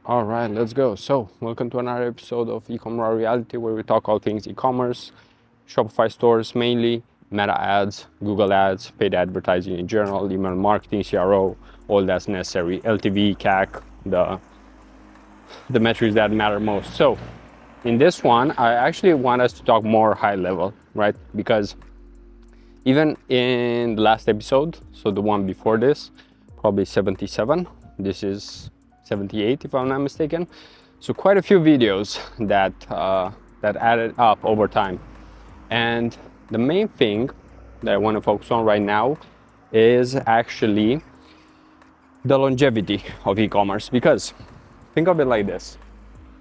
All right, let's go. So, welcome to another episode of eCommerce Reality, where we talk all things e-commerce, Shopify stores mainly, Meta ads, Google ads, paid advertising in general, email marketing, CRO, all that's necessary, LTV, CAC, the metrics that matter most. So, in this one, I actually want us to talk more high level, right? Because even in the last episode, so the one before this, probably 77, this is 78 if I'm not mistaken. So quite a few videos that added up over time. And the main thing that I want to focus on right now is actually the longevity of e-commerce, because think of it like this.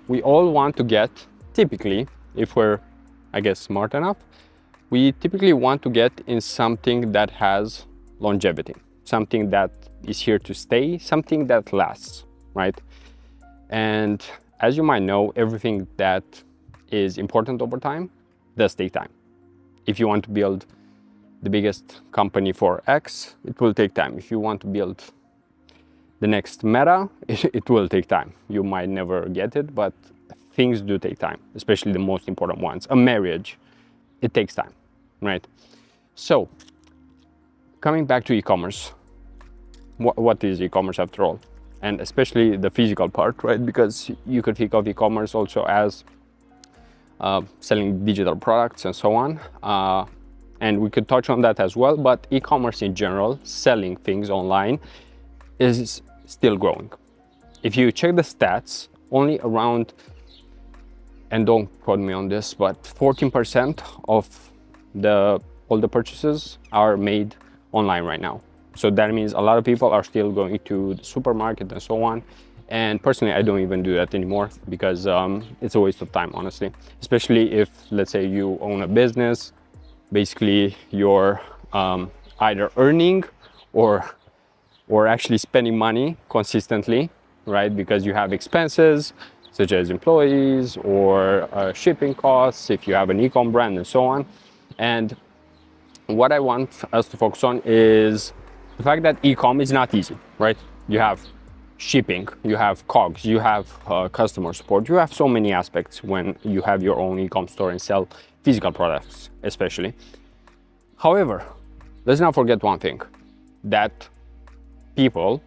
We all want to get, typically, if we're, I guess, smart enough, we typically want to get in something that has longevity, something that is here to stay, something that lasts, right? And as you might know, everything that is important over time does take time. If you want to build the biggest company for X, it will take time. If you want to build the next Meta, it will take time. You might never get it, but things do take time, especially the most important ones. A marriage, it takes time, right? So, coming back to e-commerce, what is e-commerce after all? And especially the physical part, right? Because you could think of e-commerce also as selling digital products and so on. And we could touch on that as well, but e-commerce in general, selling things online, is still growing. If you check the stats, only around, and don't quote me on this, but 14% of all the purchases are made online right now. So that means a lot of people are still going to the supermarket and so on. And personally, I don't even do that anymore because it's a waste of time, honestly. Especially if, let's say, you own a business, basically you're either earning or actually spending money consistently, right? Because you have expenses such as employees or shipping costs if you have an eCom brand and so on. And what I want us to focus on is the fact that eCom is not easy, right? You have shipping, you have COGS, you have customer support, you have so many aspects when you have your own eCom store and sell physical products, especially. However, let's not forget one thing, that people,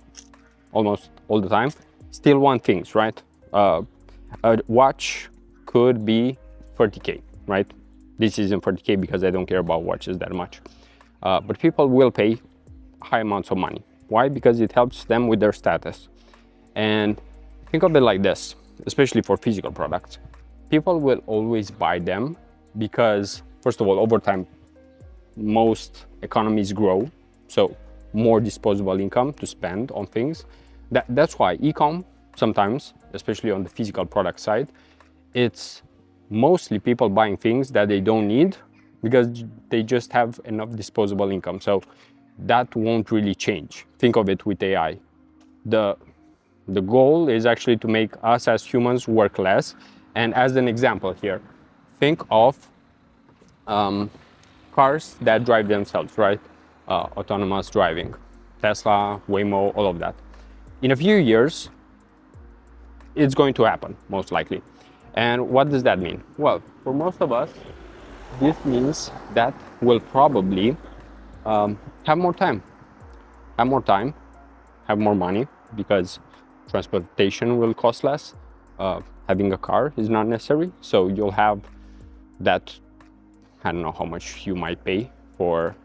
almost all the time, still want things, right? A watch could be 30K, right? This isn't 40K because I don't care about watches that much. But people will pay high amounts of money. Why? Because it helps them with their status. And think of it like this, especially for physical products. People will always buy them because, first of all, over time, most economies grow. So more disposable income to spend on things. That's why e-com sometimes, especially on the physical product side, it's mostly people buying things that they don't need because they just have enough disposable income. So that won't really change. Think of it with AI. The goal is actually to make us as humans work less. And as an example here, think of cars that drive themselves, right? Autonomous driving, Tesla, Waymo, all of that. In a few years, it's going to happen, most likely. And what does that mean? Well, for most of us, this means that we'll probably have more time, have more money, because transportation will cost less. Having a car is not necessary, so you'll have that. I don't know how much you might pay for,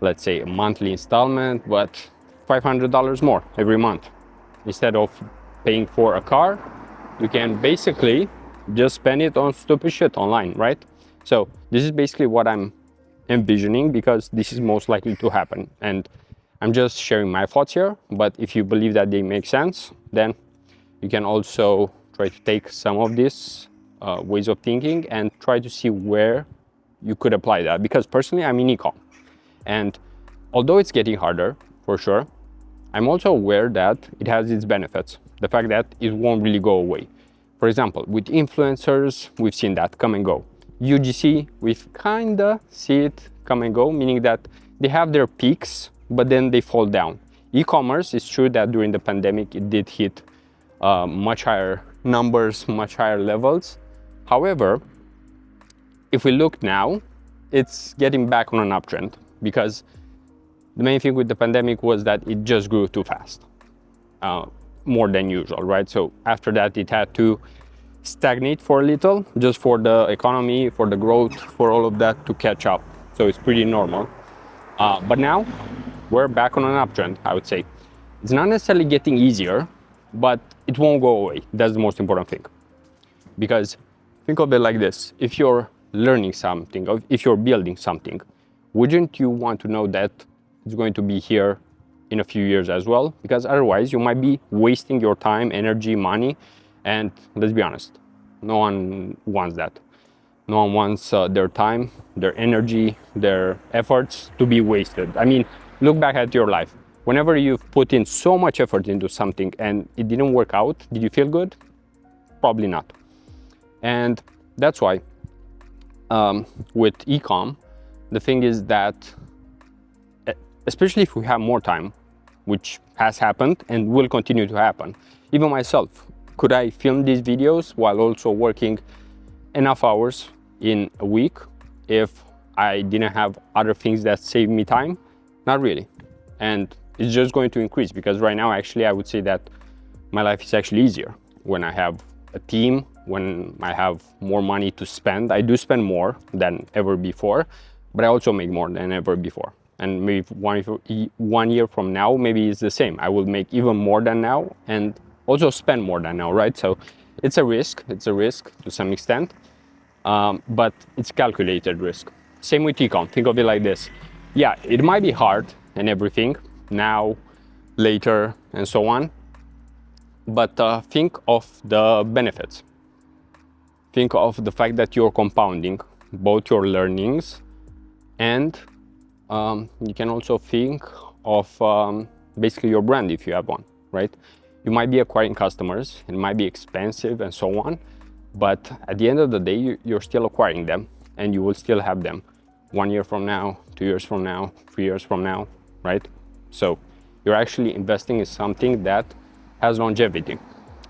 let's say, a monthly installment, but $500 more every month. Instead of paying for a car, you can basically just spend it on stupid shit online, right? So this is basically what I'm envisioning, because this is most likely to happen. And I'm just sharing my thoughts here, but if you believe that they make sense, then you can also try to take some of these ways of thinking and try to see where you could apply that. Because personally, I'm in eCom, and although it's getting harder for sure, I'm also aware that it has its benefits. The fact that it won't really go away. For example, with influencers, we've seen that come and go. UGC, we've kinda see it come and go, meaning that they have their peaks, but then they fall down. E-commerce, it's true that during the pandemic, it did hit much higher numbers, much higher levels. However, if we look now, it's getting back on an uptrend, because the main thing with the pandemic was that it just grew too fast, more than usual, right? So after that, it had to stagnate for a little, just for the economy, for the growth, for all of that to catch up. So it's pretty normal. But now we're back on an uptrend, I would say. It's not necessarily getting easier, but it won't go away. That's the most important thing. Because think of it like this: if you're learning something, or if you're building something, wouldn't you want to know that it's going to be here in a few years as well? Because otherwise you might be wasting your time, energy, money, and let's be honest, no one wants that. No one wants their time, their energy, their efforts to be wasted. I mean, look back at your life. Whenever you've put in so much effort into something and it didn't work out, did you feel good? Probably not. And that's why with eCom, the thing is that, especially if we have more time, which has happened and will continue to happen. Even myself, could I film these videos while also working enough hours in a week if I didn't have other things that save me time? Not really. And it's just going to increase, because right now, actually, I would say that my life is actually easier when I have a team, when I have more money to spend. I do spend more than ever before, but I also make more than ever before. And maybe 1 year from now, maybe it's the same. I will make even more than now and also spend more than now, right? So it's a risk to some extent, but it's calculated risk. Same with eCom. Think of it like this. Yeah, it might be hard and everything, now, later, and so on, but think of the benefits. Think of the fact that you're compounding both your learnings, and you can also think of basically your brand if you have one, right? You might be acquiring customers, it might be expensive and so on, but at the end of the day, you're still acquiring them, and you will still have them 1 year from now, 2 years from now, 3 years from now, right? So you're actually investing in something that has longevity.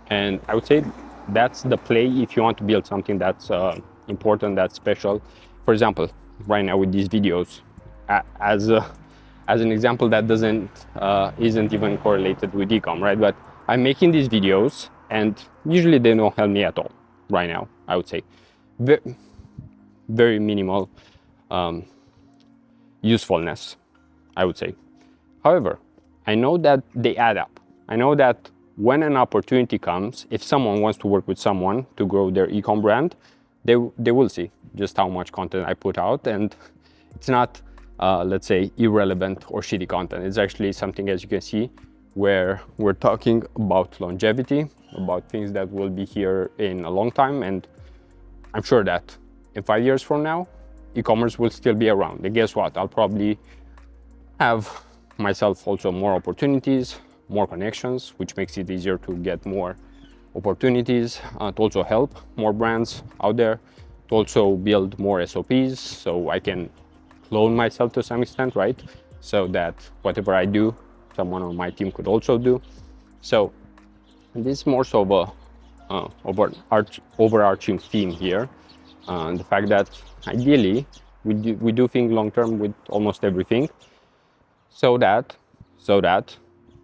And I would say that's the play if you want to build something that's important, that's special. For example, right now with these videos, as an example that isn't even correlated with eCom, right? But I'm making these videos, and usually they don't help me at all right now, I would say. Very minimal usefulness, I would say. However, I know that they add up. I know that when an opportunity comes, if someone wants to work with someone to grow their eCom brand, they will see just how much content I put out, and it's not, let's say, irrelevant or shitty content. It's actually something, as you can see, where we're talking about longevity, about things that will be here in a long time, and I'm sure that in 5 years from now, eCommerce will still be around. And guess what? I'll probably have myself also more opportunities, more connections, which makes it easier to get more opportunities, to also help more brands out there, to also build more SOPs, so I can clone myself to some extent, right? So that whatever I do, someone on my team could also do. So this is more so of a overarching theme here. The fact that ideally we do think long term with almost everything, so that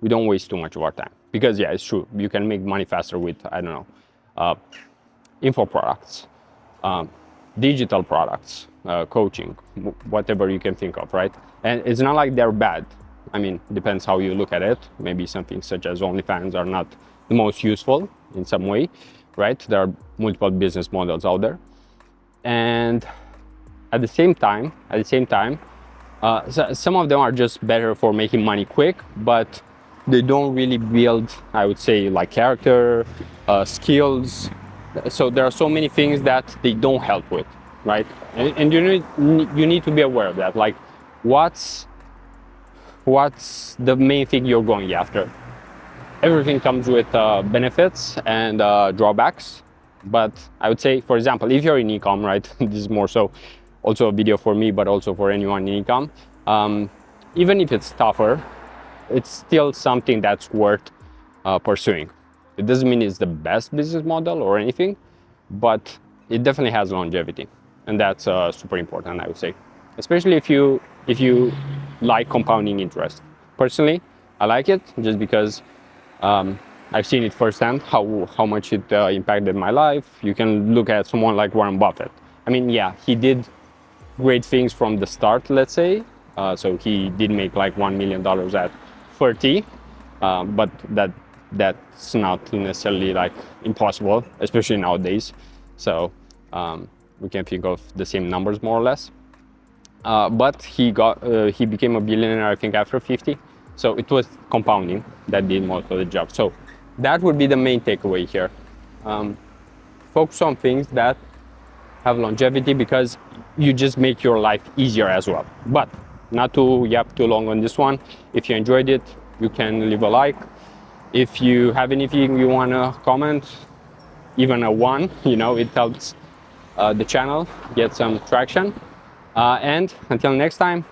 we don't waste too much of our time. Because yeah, it's true, you can make money faster with, I don't know, info products, digital products, coaching, whatever you can think of, right? And it's not like they're bad. I mean, depends how you look at it. Maybe something such as OnlyFans are not the most useful in some way, right? There are multiple business models out there. And at the same time, some of them are just better for making money quick, but they don't really build, I would say, like character, skills. So there are so many things that they don't help with, right? And you need to be aware of that. Like, what's the main thing you're going after? Everything comes with benefits and drawbacks. But I would say, for example, if you're in eCom, right, this is more so also a video for me, but also for anyone in eCom, even if it's tougher, it's still something that's worth pursuing. It doesn't mean it's the best business model or anything, but it definitely has longevity, and that's super important, I would say, especially if you like compounding interest. Personally, I like it just because I've seen it firsthand how much it impacted my life. You can look at someone like Warren Buffett. I mean, yeah, he did great things from the start, let's say. So he did make like $1 million at 30, but that's not necessarily like impossible, especially nowadays. So we can think of the same numbers more or less. But he became a billionaire, I think, after 50. So it was compounding that did most of the job. So that would be the main takeaway here. Focus on things that have longevity, because you just make your life easier as well. But not to yap too long on this one. If you enjoyed it, you can leave a like. If you have anything you want to comment, even a 1, it helps the channel get some traction. And until next time,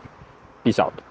peace out.